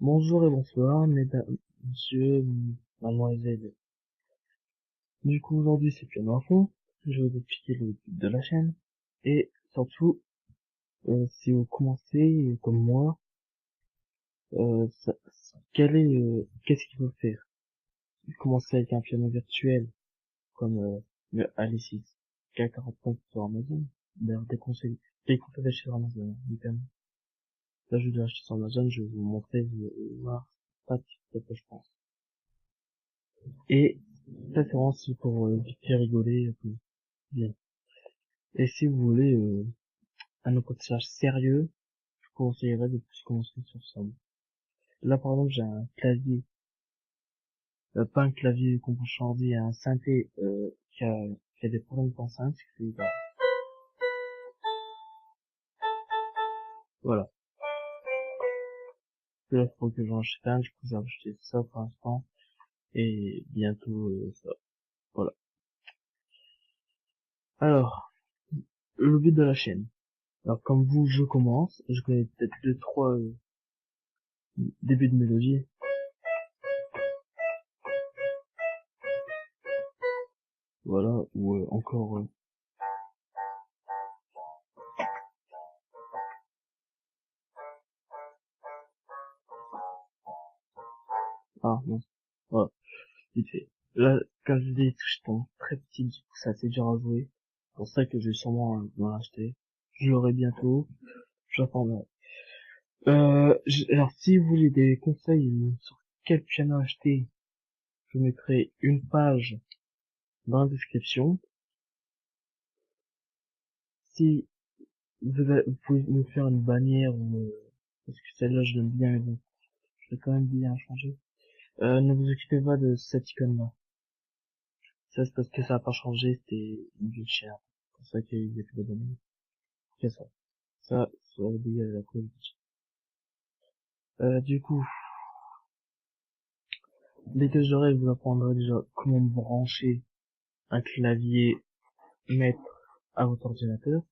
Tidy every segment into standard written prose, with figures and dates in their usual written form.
Bonjour et bonsoir, mesdames, messieurs, mademoiselles. Du coup, aujourd'hui, c'est Piano Info. Je vais vous expliquer le but de la chaîne. Et surtout, si vous commencez, comme moi, qu'est-ce qu'il faut faire? Commencer avec un piano virtuel, comme le Alesis K45 sur Amazon. D'ailleurs, des conseils chez Amazon, du piano. Là, je vais l'acheter sur Amazon, je vais vous montrer, vous allez voir, pas tout à fait, je pense. Et ça, c'est vraiment aussi pour vite fait rigoler un peu. Bien. Et si vous voulez un apprentissage sérieux, je vous conseillerais de plus commencer sur ça. Là, par exemple, j'ai un clavier, pas un clavier qu'on peut changer, un synthé qui a des problèmes d'enceinte. Voilà. Là, faut que j'en achète un, je peux acheter ça pour l'instant. Et bientôt ça. Voilà. Alors, le but de la chaîne. Alors, comme vous, je commence. Je connais peut-être deux, trois débuts de mélodie. Voilà, ou encore ah non, voilà, vite fait. Là, comme je dis, je suis très petit, du coup, c'est assez dur à jouer. C'est pour ça que je vais sûrement m'en acheter. Je l'aurai bientôt, j'attendrai. Alors, si vous voulez des conseils sur quel piano acheter, je mettrai une page dans la description. Si vous pouvez me faire une bannière ou parce que celle-là je l'aime bien, mais bon, je vais quand même bien changer. Ne vous occupez pas de cette icône-là. Ça, c'est parce que ça a pas changé, c'était une vie chère. C'est pour ça qu'il y a plus de bonnes. C'est ça. Ça va dégager la politique. Du coup, dès que j'aurai, je vous apprendrai déjà comment brancher un clavier maître à votre ordinateur.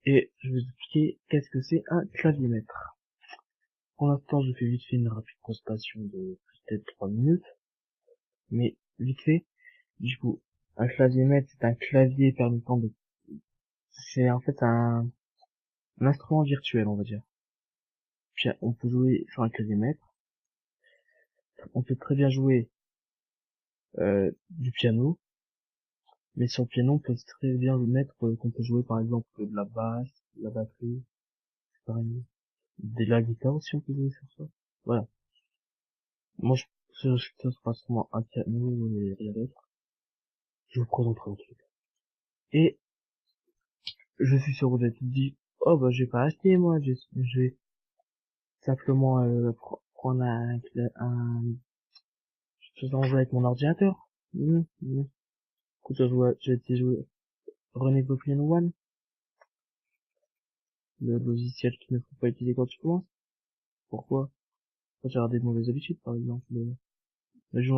Et je vais vous expliquer qu'est-ce que c'est un clavier maître. Pour l'instant, je fais vite fait une rapide constatation de peut-être 3 minutes. Mais vite fait, du coup, un clavier maître, c'est un clavier permettant de... C'est en fait un instrument virtuel, on va dire. Puis on peut jouer sur un clavier maître. On peut très bien jouer du piano, mais sur le piano, on peut très bien le mettre qu'on peut jouer par exemple de la basse, de la batterie, c'est pareil. De la guitare aussi, on peut jouer sur ça. Voilà. Moi, ça sera sûrement un piano et rien d'autre. Je vous présenterai un truc. Et je suis sûr que vous êtes dit, oh bah je vais pas acheter moi, je vais simplement prendre je vais en jouer avec mon ordinateur. Écoute, j'ai été jouer René Piano One, le logiciel qu'il ne faut pas utiliser quand tu commences. Pourquoi? Quand tu as des mauvaises habitudes, par exemple. Je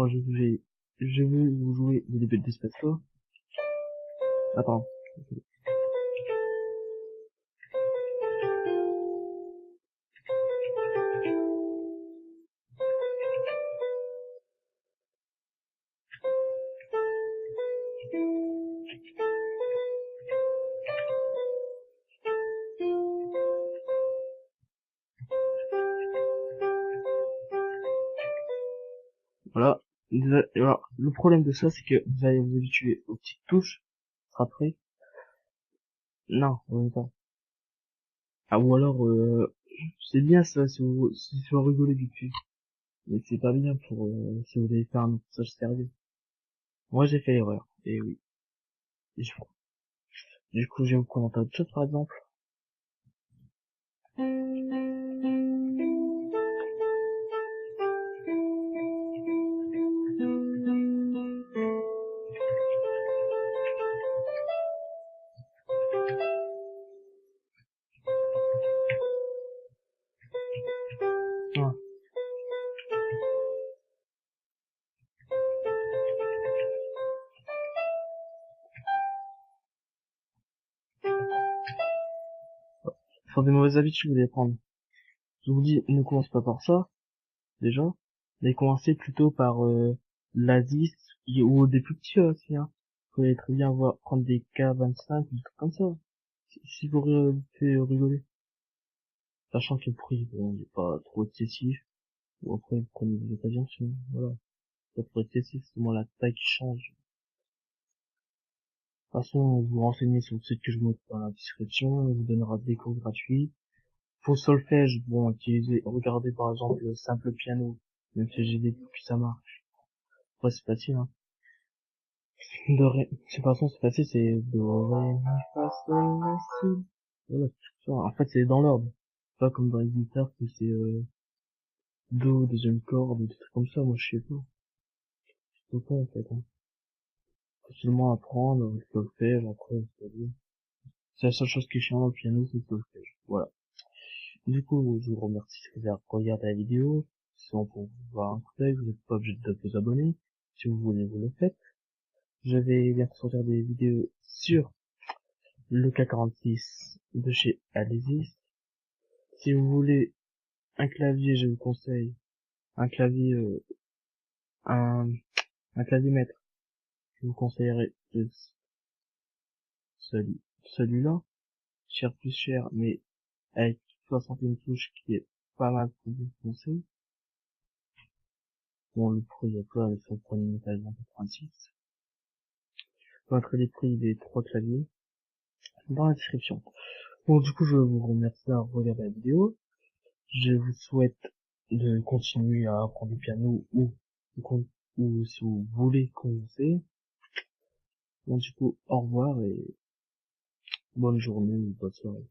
veux vous jouer le début d'Espacito. Attends. Voilà. Alors, le problème de ça, c'est que vous allez vous habituer aux petites touches. Ce sera prêt. Non, on n'est pas. Ah, ou alors, c'est bien ça, si vous rigolez du cul. Mais c'est pas bien pour, si vous allez faire un message sérieux. Moi, j'ai fait l'erreur. Et oui. Et du coup, je vais vous commenter autre chose, par exemple. Ah. Sur des mauvaises habitudes, vous allez prendre. Je vous dis, ne commence pas par ça, déjà, mais commencez plutôt par l'Asis, ou des plus petits aussi, hein. Vous pouvez très bien prendre des K25, des trucs comme ça, si vous fait rigoler. Sachant que le prix, bon, il est pas trop excessif, ou après, vous prenez des occasions, sinon, voilà. Pas trop excessif, c'est moins la taille qui change. De toute façon, vous vous renseignez sur le site que je vous mets dans la description, il vous donnera des cours gratuits. Pour solfège, bon, regardez par exemple le simple piano, même si j'ai des trucs que ça marche. Après, c'est facile, hein. De toute façon, c'est facile, c'est do, ré, mi, fa, sol, la, si. Voilà, c'est tout ça. En fait, c'est dans l'ordre. Pas comme dans les guitares que c'est, do, deuxième corde, des trucs comme ça, moi, je sais pas. Je sais pas, en fait, hein. Faut seulement apprendre, le solfège, après, c'est bien. C'est la seule chose qui est chiant au piano, c'est le solfège. Voilà. Du coup, je vous remercie d'avoir regardé la vidéo. Sinon, pour vous voir un coup d'œil, vous n'êtes pas obligé de vous abonner. Si vous voulez, vous le faites. Je vais bientôt sortir des vidéos sur le K46 de chez Alesis. Si vous voulez un clavier, je vous conseille un clavier, un, un clavier maître. Je vous conseillerais celui-là, cher plus cher, mais avec 61 touches qui est pas mal pour vous conseiller. Bon, le prix est pas, mais si vous prenez une métal 86. Je vais mettre les prix des 3 claviers dans la description. Bon, du coup, je vous remercie d'avoir regardé la vidéo. Je vous souhaite de continuer à apprendre le piano ou si vous voulez commencer. Bon, du coup, au revoir et bonne journée ou bonne soirée.